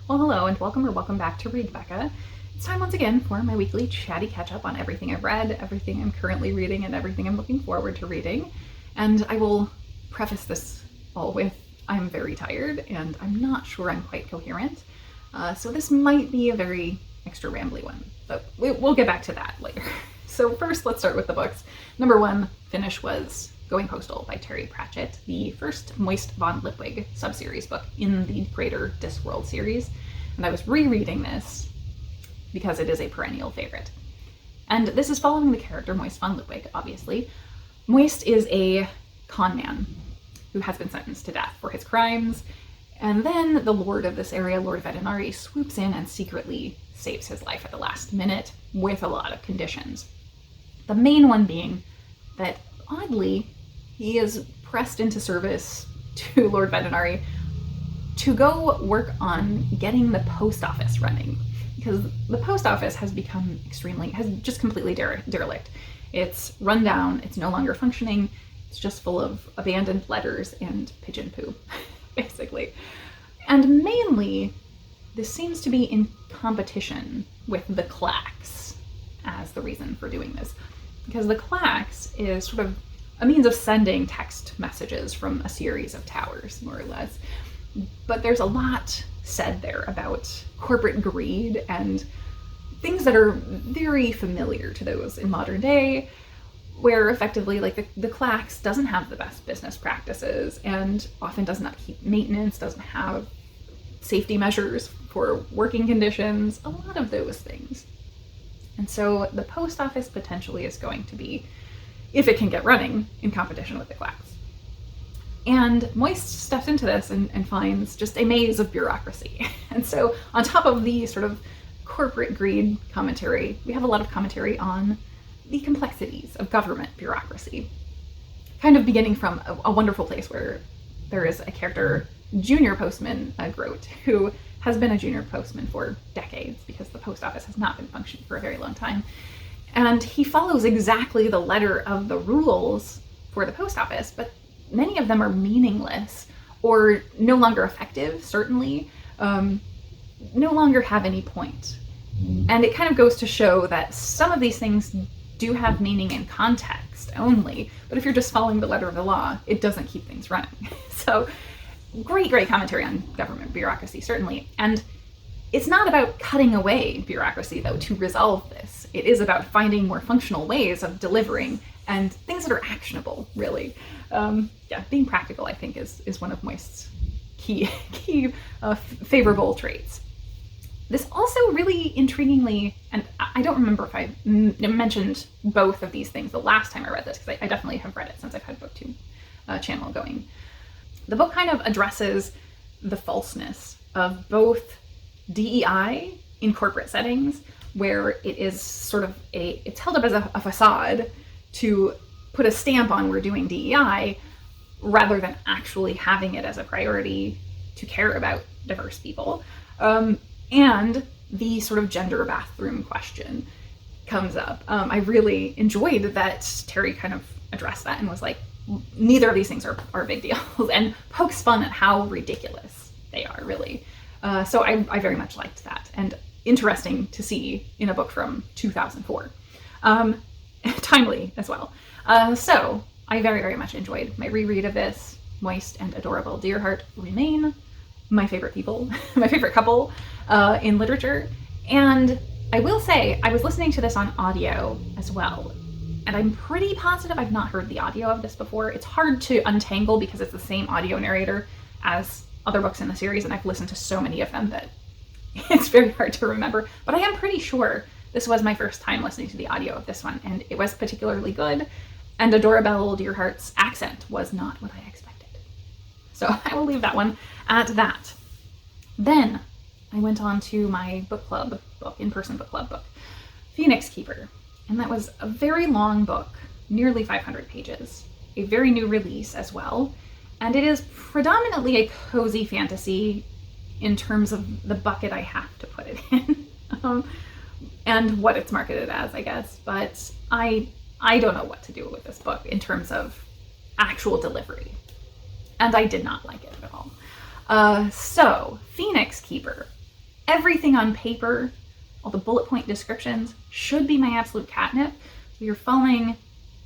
Well, hello and welcome back to Read Becca. It's time once again for my weekly chatty catch-up on everything I've read, everything I'm currently reading, and everything I'm looking forward to reading. And I will preface this all with, I'm very tired and I'm not sure I'm quite coherent. So this might be a very extra rambly one, but we'll get back to that later. So first, let's start with the books. Number one finish was Going Postal by Terry Pratchett, the first Moist von Lipwig subseries book in the greater Discworld series. And I was rereading this because it is a perennial favorite. And this is following the character Moist von Lipwig, obviously. Moist is a con man who has been sentenced to death for his crimes, and then the lord of this area, Lord Vetinari, swoops in and secretly saves his life at the last minute with a lot of conditions. The main one being that, oddly, he is pressed into service to Lord Vetinari to go work on getting the post office running, because the post office has just completely derelict. It's run down, it's no longer functioning, it's just full of abandoned letters and pigeon poo, basically. And mainly, this seems to be in competition with the clacks as the reason for doing this, because the clacks is sort of a means of sending text messages from a series of towers, more or less. But there's a lot said there about corporate greed and things that are very familiar to those in modern day, where effectively, like, the clacks doesn't have the best business practices and often doesn't upkeep maintenance, doesn't have safety measures for working conditions, a lot of those things. And so the post office potentially is going to be, if it can get running, in competition with the clacks. And Moist steps into this and finds just a maze of bureaucracy. And so on top of the sort of corporate greed commentary, we have a lot of commentary on the complexities of government bureaucracy. Kind of beginning from a wonderful place where there is a character, Junior Postman Grote, who has been a junior postman for decades because the post office has not been functioning for a very long time. And he follows exactly the letter of the rules for the post office, but many of them are meaningless or no longer effective, certainly, no longer have any point. And it kind of goes to show that some of these things do have meaning in context only, but if you're just following the letter of the law, it doesn't keep things running. So great commentary on government bureaucracy, certainly. And it's not about cutting away bureaucracy, though, to resolve this. It is about finding more functional ways of delivering and things that are actionable, really. Being practical, I think, is one of Moist's key favorable traits. This also really intriguingly, and I don't remember if I mentioned both of these things the last time I read this, because I definitely have read it since I've had BookTube channel going. The book kind of addresses the falseness of both DEI in corporate settings, where it is sort of it's held up as a facade to put a stamp on we're doing DEI, rather than actually having it as a priority to care about diverse people. And the sort of gender bathroom question comes up. I really enjoyed that Terry kind of addressed that and was like, neither of these things are big deals, and pokes fun at how ridiculous they are, really. So I very much liked that, and interesting to see in a book from 2004. Timely as well. So I very much enjoyed my reread of this. Moist and adorable Dearheart remain my favorite people, my favorite couple in literature. And I will say, I was listening to this on audio as well, and I'm pretty positive I've not heard the audio of this before. It's hard to untangle because it's the same audio narrator as other books in the series, and I've listened to so many of them that it's very hard to remember. But I am pretty sure this was my first time listening to the audio of this one, and it was particularly good. And Adorable Dearheart's accent was not what I expected. So I will leave that one at that. Then I went on to my book club book, in-person book club book, Phoenix Keeper. And that was a very long book, nearly 500 pages, a very new release as well. And it is predominantly a cozy fantasy in terms of the bucket I have to put it in. And what it's marketed as, I guess. But I don't know what to do with this book in terms of actual delivery. And I did not like it at all. So, Phoenix Keeper Everything on paper, all the bullet point descriptions should be my absolute catnip. You're following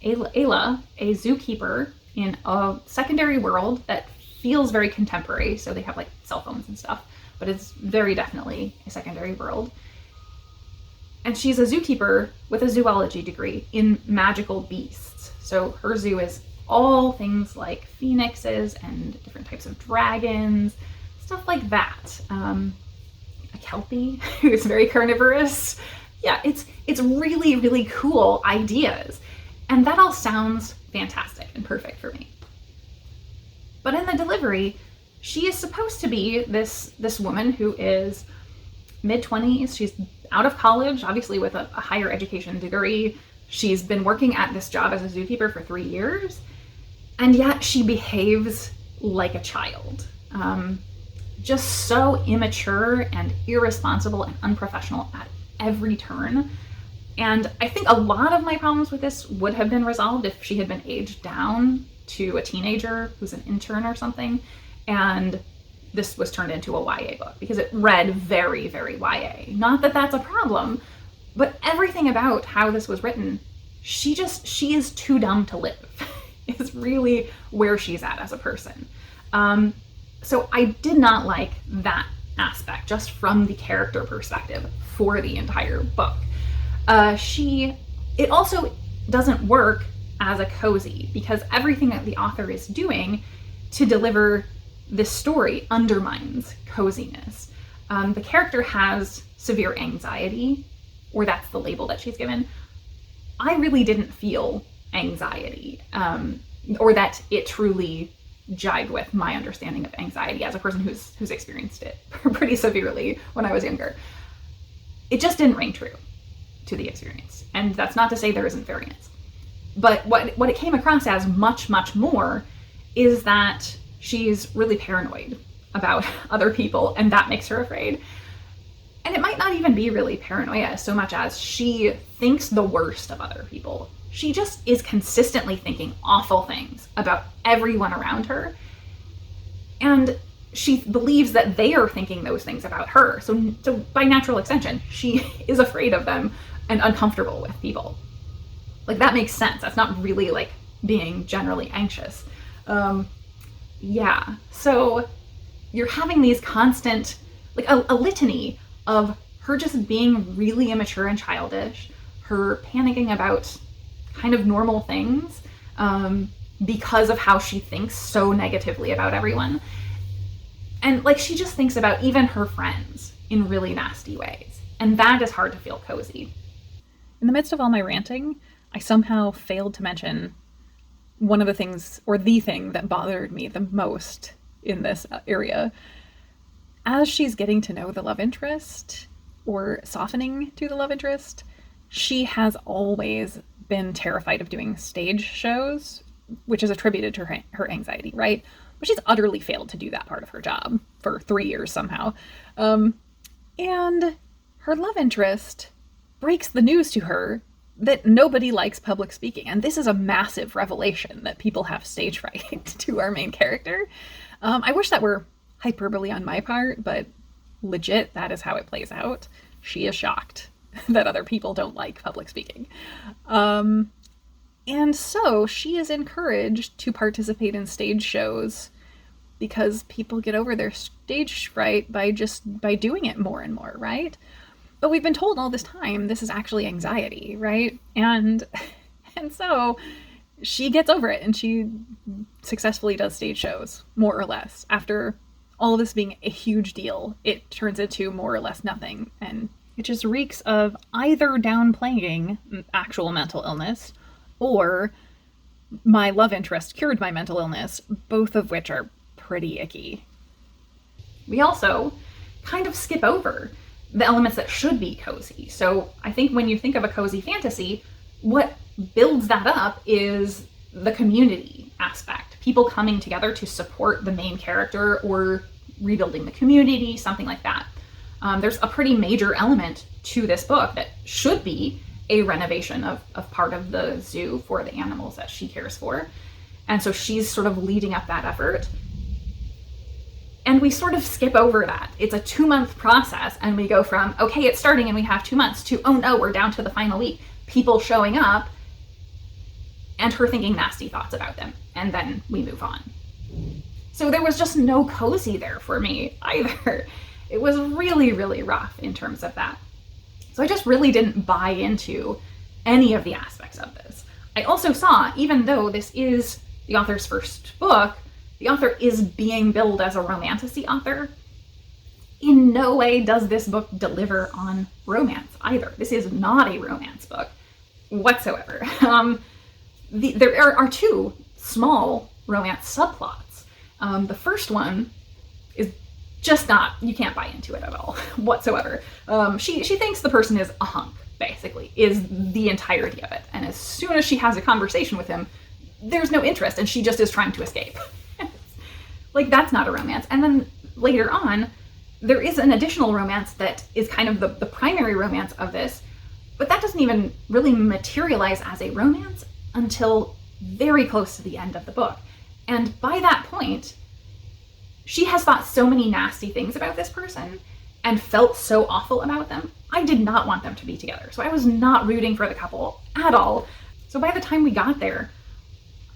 Ayla, a zookeeper in a secondary world that feels very contemporary. So they have like cell phones and stuff, but it's very definitely a secondary world. And she's a zookeeper with a zoology degree in magical beasts. So her zoo is all things like phoenixes and different types of dragons, stuff like that. A kelpie who is very carnivorous. Yeah, it's really, really cool ideas. And that all sounds fantastic and perfect for me. But in the delivery, she is supposed to be this woman who is mid-20s. She's out of college, obviously with a higher education degree. She's been working at this job as a zookeeper for 3 years, and yet she behaves like a child. Just so immature and irresponsible and unprofessional at every turn. And I think a lot of my problems with this would have been resolved if she had been aged down to a teenager who's an intern or something, and this was turned into a YA book, because it read very, very YA. Not that that's a problem, but everything about how this was written, she is too dumb to live, is really where she's at as a person. So I did not like that aspect, just from the character perspective, for the entire book. It also doesn't work as a cozy, because everything that the author is doing to deliver this story undermines coziness. The character has severe anxiety, or that's the label that she's given. I really didn't feel anxiety, or that it truly jived with my understanding of anxiety as a person who's experienced it pretty severely when I was younger. It just didn't ring true to the experience. And that's not to say there isn't variance. But what it came across as much, much more is that she's really paranoid about other people, and that makes her afraid. And it might not even be really paranoia so much as she thinks the worst of other people. She just is consistently thinking awful things about everyone around her. And she believes that they are thinking those things about her. So by natural extension, she is afraid of them and uncomfortable with people. Like, that makes sense. That's not really like being generally anxious. Yeah. So you're having these constant, like a litany of her just being really immature and childish, her panicking about kind of normal things because of how she thinks so negatively about everyone. And like, she just thinks about even her friends in really nasty ways. And that is hard to feel cozy. In the midst of all my ranting, I somehow failed to mention one of the things, or the thing that bothered me the most in this area. As she's getting to know the love interest, or softening to the love interest, she has always been terrified of doing stage shows, which is attributed to her anxiety, right? But she's utterly failed to do that part of her job for 3 years somehow. And her love interest breaks the news to her that nobody likes public speaking. And this is a massive revelation, that people have stage fright to our main character. I wish that were hyperbole on my part, but legit, that is how it plays out. She is shocked that other people don't like public speaking. And so she is encouraged to participate in stage shows because people get over their stage fright by doing it more and more, right? But we've been told all this time this is actually anxiety, right? And so she gets over it, and she successfully does stage shows, more or less. After all of this being a huge deal, it turns into more or less nothing. And it just reeks of either downplaying actual mental illness or my love interest cured my mental illness, both of which are pretty icky. We also kind of skip over the elements that should be cozy. So I think when you think of a cozy fantasy, what builds that up is the community aspect. People coming together to support the main character, or rebuilding the community, something like that. There's a pretty major element to this book that should be a renovation of part of the zoo for the animals that she cares for. And so she's sort of leading up that effort. And we sort of skip over that. It's a 2-month process, and we go from, okay, it's starting and we have 2 months, to, oh no, we're down to the final week. People showing up and her thinking nasty thoughts about them. And then we move on. So there was just no cozy there for me either. It was really, really rough in terms of that. So I just really didn't buy into any of the aspects of this. I also saw, even though this is the author's first book, the author is being billed as a romantasy author. In no way does this book deliver on romance either. This is not a romance book whatsoever. There are 2 small romance subplots. The first one is just not, you can't buy into it at all whatsoever. She thinks the person is a hunk, basically, is the entirety of it. And as soon as she has a conversation with him, there's no interest and she just is trying to escape. Like, that's not a romance. And then later on, there is an additional romance that is kind of the primary romance of this, but that doesn't even really materialize as a romance until very close to the end of the book. And by that point, she has thought so many nasty things about this person and felt so awful about them. I did not want them to be together. So I was not rooting for the couple at all. So by the time we got there,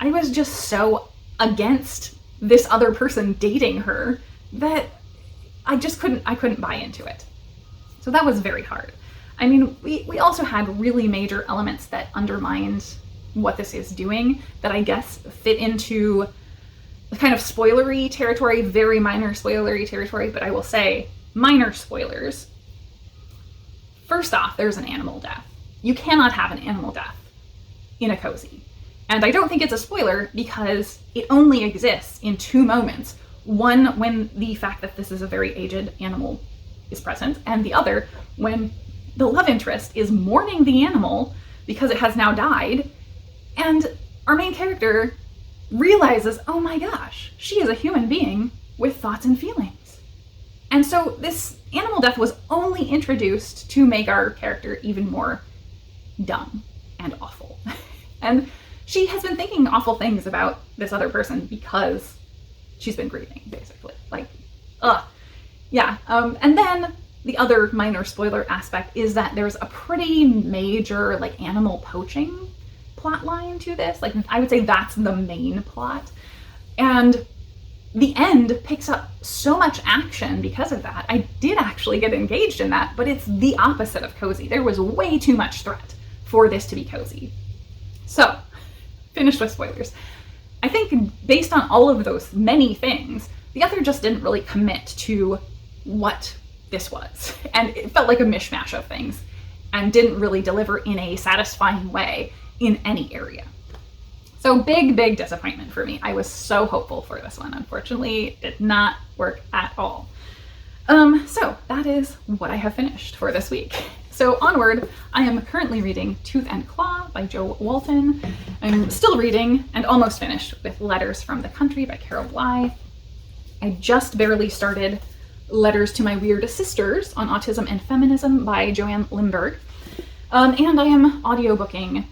I was just so against this other person dating her that I couldn't buy into it. So that was very hard. I mean, we also had really major elements that undermined what this is doing that I guess fit into the kind of spoilery territory, very minor spoilery territory, but I will say minor spoilers. First off, there's an animal death. You cannot have an animal death in a cozy. And I don't think it's a spoiler because it only exists in 2 moments. One, when the fact that this is a very aged animal is present, and the other, when the love interest is mourning the animal because it has now died, and our main character realizes, oh my gosh, she is a human being with thoughts and feelings. And so this animal death was only introduced to make our character even more dumb and awful. And she has been thinking awful things about this other person because she's been grieving, basically. Like, ugh. Yeah. And then the other minor spoiler aspect is that there's a pretty major, like, animal poaching plot line to this. Like, I would say that's the main plot. And the end picks up so much action because of that. I did actually get engaged in that, but it's the opposite of cozy. There was way too much threat for this to be cozy. So, finished with spoilers. I think based on all of those many things, the author just didn't really commit to what this was. And it felt like a mishmash of things and didn't really deliver in a satisfying way in any area. So big, big disappointment for me. I was so hopeful for this one. Unfortunately, it did not work at all. So that is what I have finished for this week. So onward, I am currently reading Tooth and Claw by Jo Walton. I'm still reading and almost finished with Letters from the Country by Carol Bly. I just barely started Letters to My Weird Sisters on Autism and Feminism by Joanne Limburg. And I am audiobooking,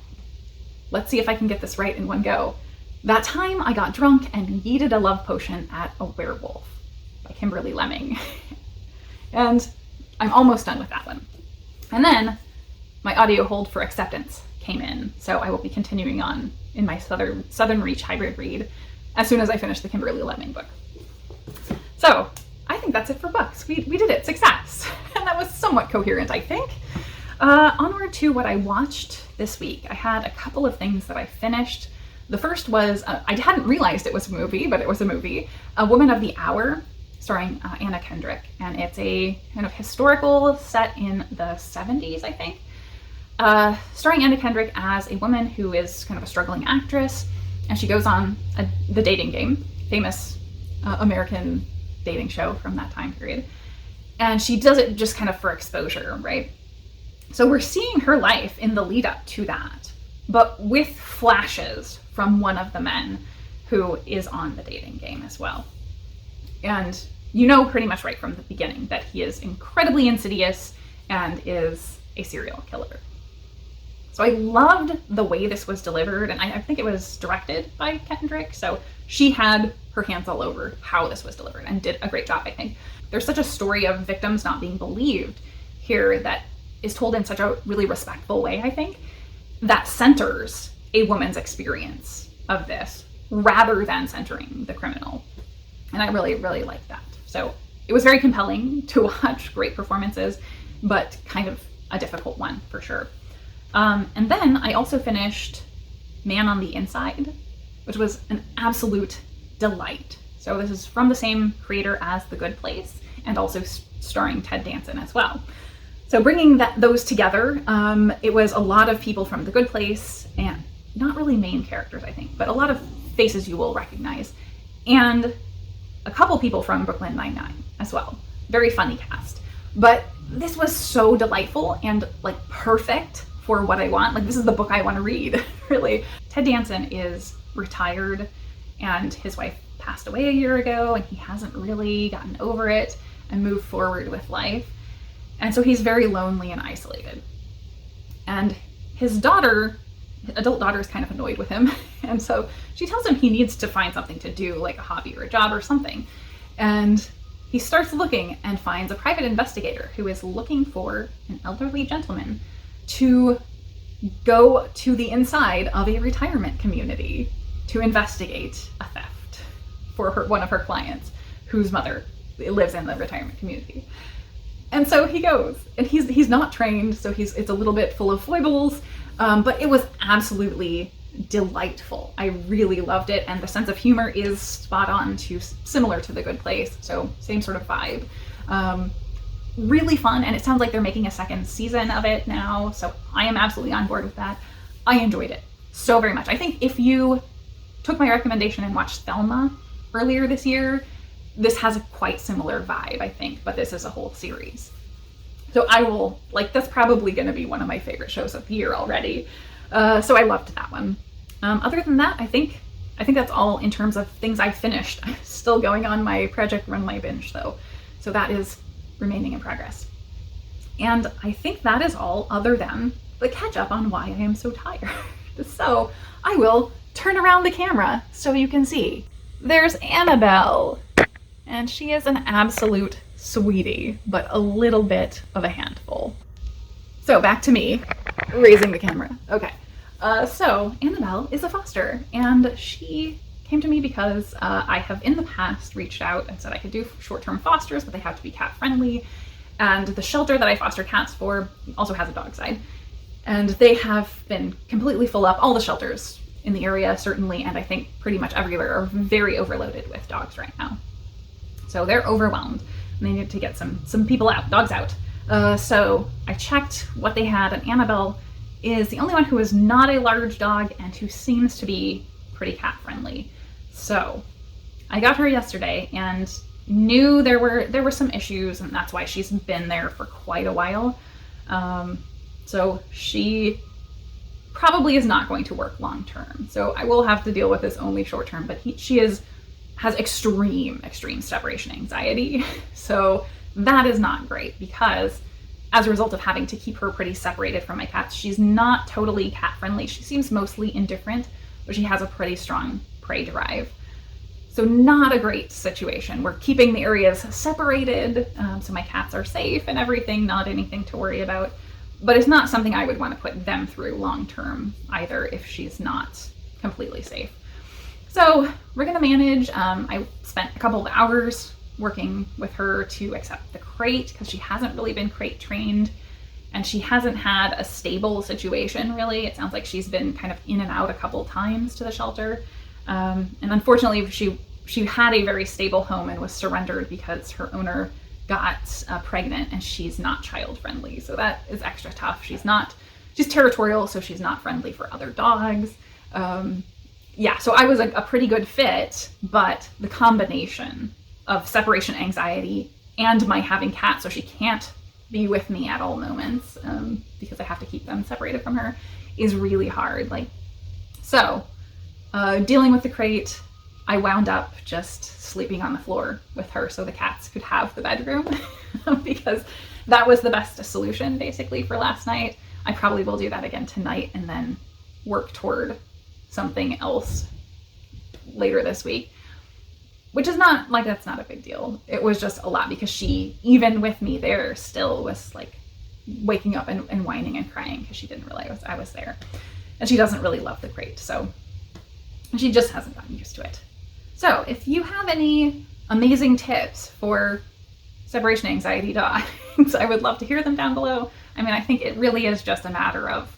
let's see if I can get this right in one go, That Time I Got Drunk and Yeeted a Love Potion at a Werewolf by Kimberly Lemming. And I'm almost done with that one. And then my audio hold for Acceptance came in, so I will be continuing on in my Southern Reach hybrid read as soon as I finish the Kimberly Lemming book. So I think that's it for books. We did it, success. And that was somewhat coherent, I think. Onward to what I watched this week. I had a couple of things that I finished. The first was, I hadn't realized it was a movie, but it was a movie, A Woman of the Hour, starring Anna Kendrick. And it's a kind of historical set in the 70s, I think. Starring Anna Kendrick as a woman who is kind of a struggling actress. And she goes on The Dating Game, famous American dating show from that time period. And she does it just kind of for exposure, right? So we're seeing her life in the lead up to that, but with flashes from one of the men who is on the dating game as well. And you know pretty much right from the beginning that he is incredibly insidious and is a serial killer. So I loved the way this was delivered, and I think it was directed by Kendrick, so she had her hands all over how this was delivered and did a great job, I think. There's such a story of victims not being believed here that is told in such a really respectful way, I think, that centers a woman's experience of this rather than centering the criminal. And I really, really like that. So it was very compelling to watch, great performances, but kind of a difficult one for sure. And then I also finished Man on the Inside, which was an absolute delight. So this is from the same creator as The Good Place and also starring Ted Danson as well. So bringing those together, it was a lot of people from The Good Place, and not really main characters, I think, but a lot of faces you will recognize, and a couple people from Brooklyn Nine-Nine as well. Very funny cast. But this was so delightful and like perfect for what I want. Like, this is the book I want to read, really. Ted Danson is retired, and his wife passed away a year ago, and he hasn't really gotten over it and moved forward with life. And so he's very lonely and isolated. And his daughter, adult daughter, is kind of annoyed with him. And so she tells him he needs to find something to do, like a hobby or a job or something. And he starts looking and finds a private investigator who is looking for an elderly gentleman to go to the inside of a retirement community to investigate a theft for one of her clients whose mother lives in the retirement community. And so he goes, and he's not trained, so it's a little bit full of foibles, but it was absolutely delightful. I really loved it, and the sense of humor is spot on similar to The Good Place, so same sort of vibe. Really fun, and it sounds like they're making a second season of it now, so I am absolutely on board with that. I enjoyed it so very much. I think if you took my recommendation and watched Thelma earlier this year, this has a quite similar vibe, I think, but this is a whole series. So that's probably going to be one of my favorite shows of the year already. So I loved that one. Other than that, I think that's all in terms of things I finished. I'm still going on my Project Runway binge though. So that is remaining in progress. And I think that is all other than the catch up on why I am so tired. So I will turn around the camera so you can see. There's Annabelle. And she is an absolute sweetie, but a little bit of a handful. So back to me, raising the camera. Okay, so Annabelle is a foster, and she came to me because I have in the past reached out and said I could do short-term fosters, but they have to be cat-friendly. And the shelter that I foster cats for also has a dog side. And they have been completely full up. All the shelters in the area, certainly, and I think pretty much everywhere, are very overloaded with dogs right now. So they're overwhelmed, and they need to get some people out, dogs out. So I checked what they had, and Annabelle is the only one who is not a large dog and who seems to be pretty cat friendly. So I got her yesterday and knew there were some issues, and that's why she's been there for quite a while. So she probably is not going to work long term. So I will have to deal with this only short term, but she has extreme separation anxiety. So that is not great, because as a result of having to keep her pretty separated from my cats, she's not totally cat friendly. She seems mostly indifferent, but she has a pretty strong prey drive. So not a great situation. We're keeping the areas separated, so my cats are safe and everything, not anything to worry about. But it's not something I would want to put them through long term either if she's not completely safe. So we're gonna manage. I spent a couple of hours working with her to accept the crate, because she hasn't really been crate trained, and she hasn't had a stable situation really. It sounds like she's been kind of in and out a couple times to the shelter. And unfortunately she had a very stable home and was surrendered because her owner got pregnant, and she's not child friendly. So that is extra tough. She's territorial, so she's not friendly for other dogs. Yeah, so I was a pretty good fit, but the combination of separation anxiety and my having cats, so she can't be with me at all moments, because I have to keep them separated from her, is really hard. So dealing with the crate, I wound up just sleeping on the floor with her so the cats could have the bedroom, because that was the best solution basically for last night. I probably will do that again tonight and then work toward something else later this week. which is not like, that's not a big deal. It was just a lot because she, even with me there, still was like waking up and whining and crying because she didn't realize I was there. And she doesn't really love the crate, so she just hasn't gotten used to it. So if you have any amazing tips for separation anxiety dogs, I would love to hear them down below. I mean, I think it really is just a matter of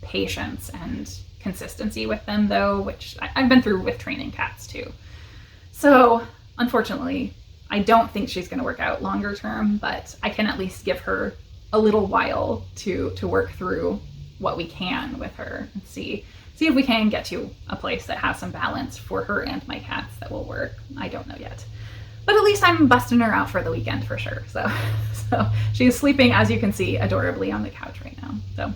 patience and consistency with them, though, which I've been through with training cats too. So unfortunately, I don't think she's going to work out longer term, but I can at least give her a little while to work through what we can with her and see if we can get to a place that has some balance for her and my cats that will work. I don't know yet. But at least I'm busting her out for the weekend for sure. So she's sleeping, as you can see, adorably on the couch right now. So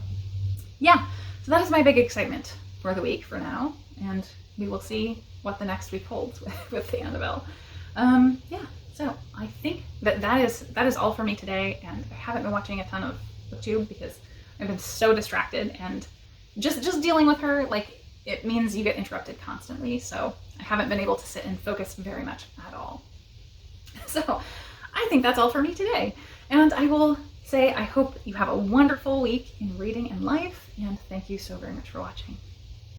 yeah, so that is my big excitement for the week for now. And we will see what the next week holds with the Annabelle. Yeah, so I think that is all for me today. And I haven't been watching a ton of BookTube because I've been so distracted, and just dealing with her, like, it means you get interrupted constantly. So I haven't been able to sit and focus very much at all. So I think that's all for me today. And I will say I hope you have a wonderful week in reading and life, and thank you so very much for watching.